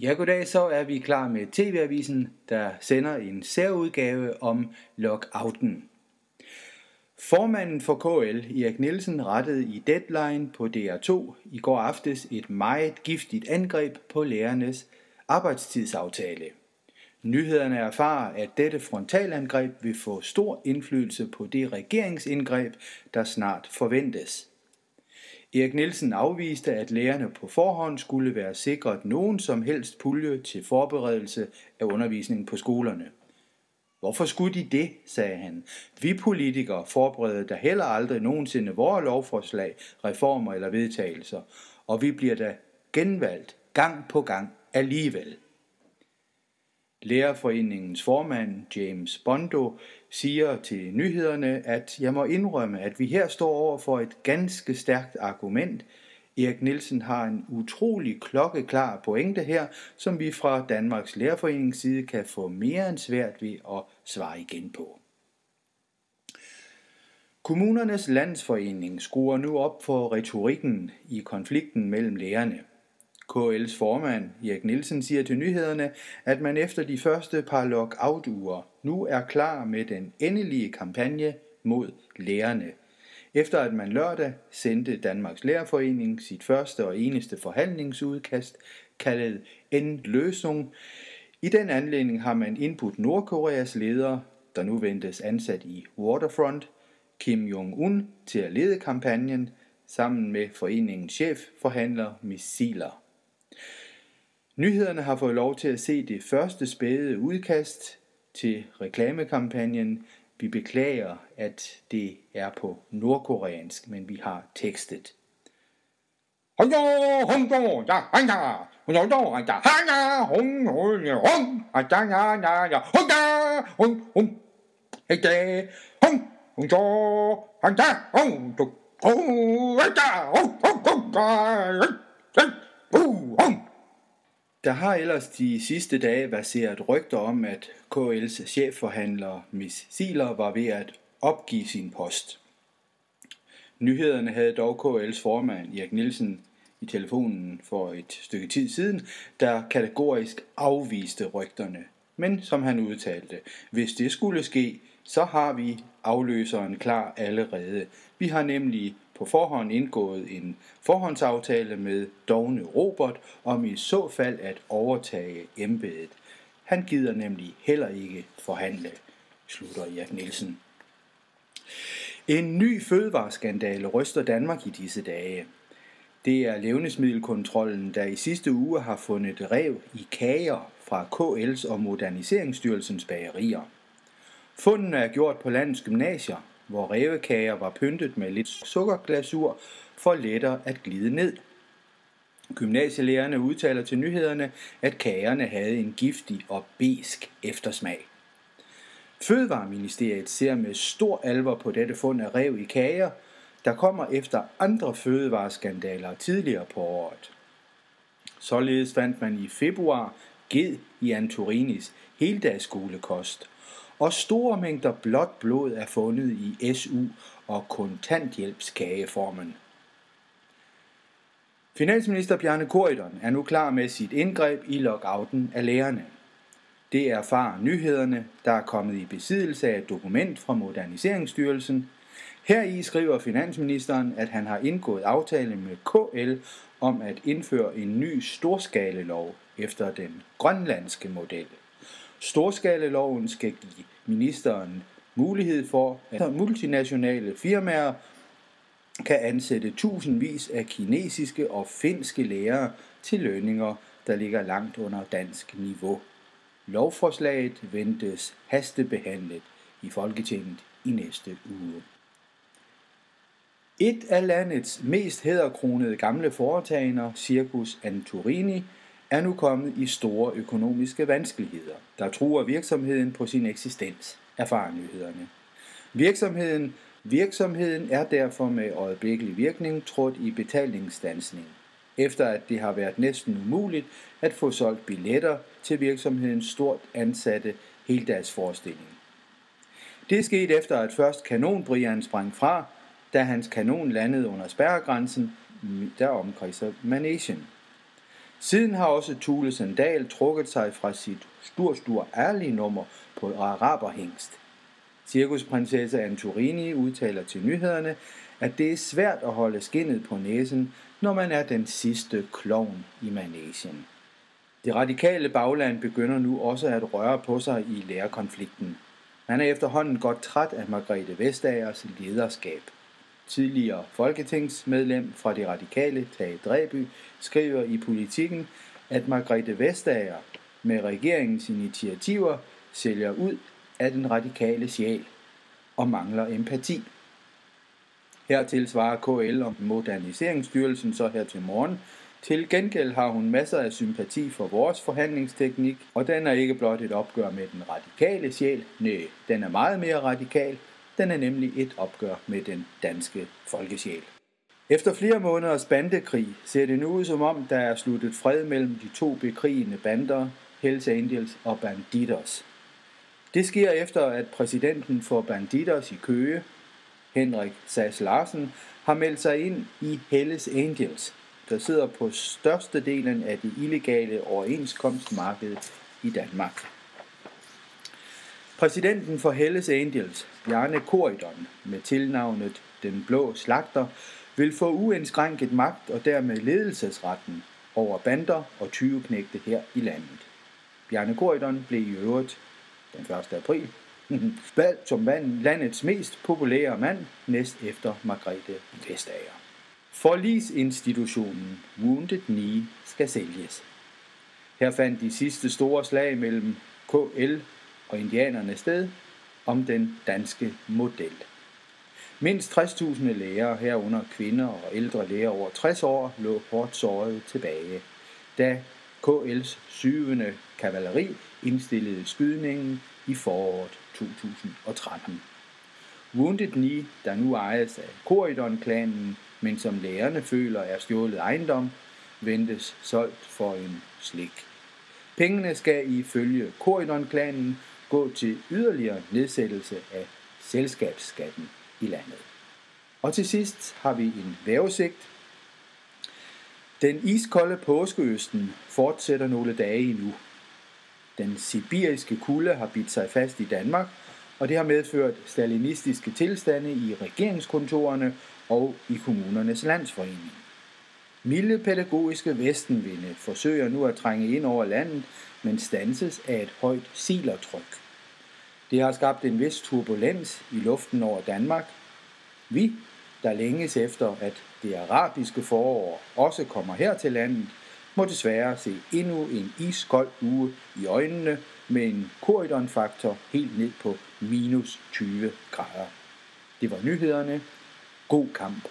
Ja, goddag, så er vi klar med TV-avisen, der sender en særudgave om lockouten. Formanden for KL, Erik Nielsen, rettede i Deadline på DR2 i går aftes et meget giftigt angreb på lærernes arbejdstidsaftale. Nyhederne erfarer, at dette frontalangreb vil få stor indflydelse på det regeringsindgreb, der snart forventes. Erik Nielsen afviste, at lærerne på forhånd skulle være sikret nogen som helst pulje til forberedelse af undervisningen på skolerne. Hvorfor skulle de det, sagde han. Vi politikere forbereder da heller aldrig nogensinde vores lovforslag, reformer eller vedtagelser, og vi bliver da genvalgt gang på gang alligevel. Lærerforeningens formand, James Bondo, siger til nyhederne, at jeg må indrømme, at vi her står over for et ganske stærkt argument. Erik Nielsen har en utrolig klokkeklar pointe her, som vi fra Danmarks Lærerforenings side kan få mere end svært ved at svare igen på. Kommunernes Landsforening skruer nu op for retorikken i konflikten mellem lærerne. KL's formand, Erik Nielsen, siger til nyhederne, at man efter de første par lockout-uger nu er klar med den endelige kampagne mod lærerne. Efter at man lørdag sendte Danmarks Lærerforening sit første og eneste forhandlingsudkast, kaldet En løsning. I den anledning har man indbudt Nordkoreas leder, der nu ventes ansat i Waterfront, Kim Jong-un, til at lede kampagnen, sammen med foreningens chefforhandler Missiler. Nyhederne har fået lov til at se det første spæde udkast til reklamekampagnen. Vi beklager, at det er på nordkoreansk, men vi har tekstet. Der har ellers de sidste dage verseret rygter om, at KL's chefforhandler Missiler var ved at opgive sin post. Nyhederne havde dog KL's formand Erik Nielsen i telefonen for et stykke tid siden, der kategorisk afviste rygterne. Men som han udtalte, hvis det skulle ske, så har vi afløseren klar allerede. Vi har nemlig på forhånd indgået en forhåndsaftale med dovne Robert om i så fald at overtage embedet. Han gider nemlig heller ikke forhandle, slutter Erik Nielsen. En ny fødevareskandale ryster Danmark i disse dage. Det er Levnedsmiddelkontrollen, der i sidste uge har fundet ræv i kager fra KL's og Moderniseringsstyrelsens bagerier. Fundene er gjort på landets gymnasier, hvor rævekager var pyntet med lidt sukkerglasur for lettere at glide ned. Gymnasielærerne udtaler til nyhederne, at kagerne havde en giftig og besk eftersmag. Fødevareministeriet ser med stor alvor på dette fund af ræv i kager, der kommer efter andre fødevareskandaler tidligere på året. Således fandt man i februar ged i Antoninis heldagsskolekost, og store mængder blåt blod er fundet i SU- og kontanthjælpskageformen. Finansminister Bjarne Corydon er nu klar med sit indgreb i lockouten af lærerne. Det erfarer nyhederne, der er kommet i besiddelse af et dokument fra Moderniseringsstyrelsen. Heri skriver finansministeren, at han har indgået aftale med KL om at indføre en ny storskalelov efter den grønlandske model. Storskalaloven skal give ministeren mulighed for, at multinationale firmaer kan ansætte tusindvis af kinesiske og finske lærere til lønninger, der ligger langt under dansk niveau. Lovforslaget ventes hastebehandlet i Folketinget i næste uge. Et af landets mest hæderkronede gamle foretagender, Circus Antorini, er nu kommet i store økonomiske vanskeligheder, der truer virksomheden på sin eksistens, erfarer nyhederne. Virksomheden er derfor med øjeblikkelig virkning trådt i betalingsstandsning, efter at det har været næsten umuligt at få solgt billetter til virksomhedens stort ansatte heldagsforestilling. Det skete efter at først kanonbrian sprang fra, da hans kanon landede under spærregrænsen, der omkredser Manation. Siden har også Thule Sandal trukket sig fra sit stor ærlige nummer på araberhængst. Cirkusprinsesse Antorini udtaler til nyhederne, at det er svært at holde skindet på næsen, når man er den sidste klovn i manegen. Det radikale bagland begynder nu også at røre på sig i lærerkonflikten. Man er efterhånden godt træt af Margrethe Vestagers lederskab. Tidligere folketingsmedlem fra det radikale Tage Dræby skriver i Politikken, at Margrethe Vestager med regeringens initiativer sælger ud af den radikale sjæl og mangler empati. Hertil svarer KL om Moderniseringsstyrelsen så her til morgen. Til gengæld har hun masser af sympati for vores forhandlingsteknik, og den er ikke blot et opgør med den radikale sjæl. Nej, den er meget mere radikal. Den er nemlig et opgør med den danske folkesjæl. Efter flere måneders bandekrig ser det nu ud som om, der er sluttet fred mellem de to bekrigende bander, Hells Angels og Bandidos. Det sker efter, at præsidenten for Bandidos i Køge, Henrik Sass Larsen, har meldt sig ind i Hells Angels, der sidder på størstedelen af det illegale overenskomstmarked i Danmark. Præsidenten for Hells Angels, Bjarne Corydon, med tilnavnet Den Blå Slagter, vil få uindskrænket magt og dermed ledelsesretten over bander og tyveknægte her i landet. Bjarne Corydon blev i øvrigt den 1. april valgt som landets mest populære mand næst efter Margrethe Vestager. Forligsinstitutionen Wounded Knee skal sælges. Her fandt de sidste store slag mellem KL og indianerne sted om den danske model. Mindst 60.000 læger herunder kvinder og ældre læger over 60 år lå hårdt såret tilbage, da KL's 7. kavaleri indstillede skydningen i foråret 2013. Wounded Knee, der nu ejes af Corydon-klanen, men som lægerne føler er stjålet ejendom, ventes solgt for en slik. Pengene skal ifølge Corydon-klanen gå til yderligere nedsættelse af selskabsskatten i landet. Og til sidst har vi en vejrudsigt. Den iskolde påskeøsten fortsætter nogle dage endnu. Den sibiriske kulde har bidt sig fast i Danmark, og det har medført stalinistiske tilstande i regeringskontorerne og i kommunernes landsforening. Milde pædagogiske vestenvinde forsøger nu at trænge ind over landet, men standses af et højt silertryk. Det har skabt en vis turbulens i luften over Danmark. Vi, der længes efter, at det arabiske forår også kommer her til landet, må desværre se endnu en iskold uge i øjnene med en Corydon-faktor helt ned på -20 grader. Det var nyhederne. God kamp.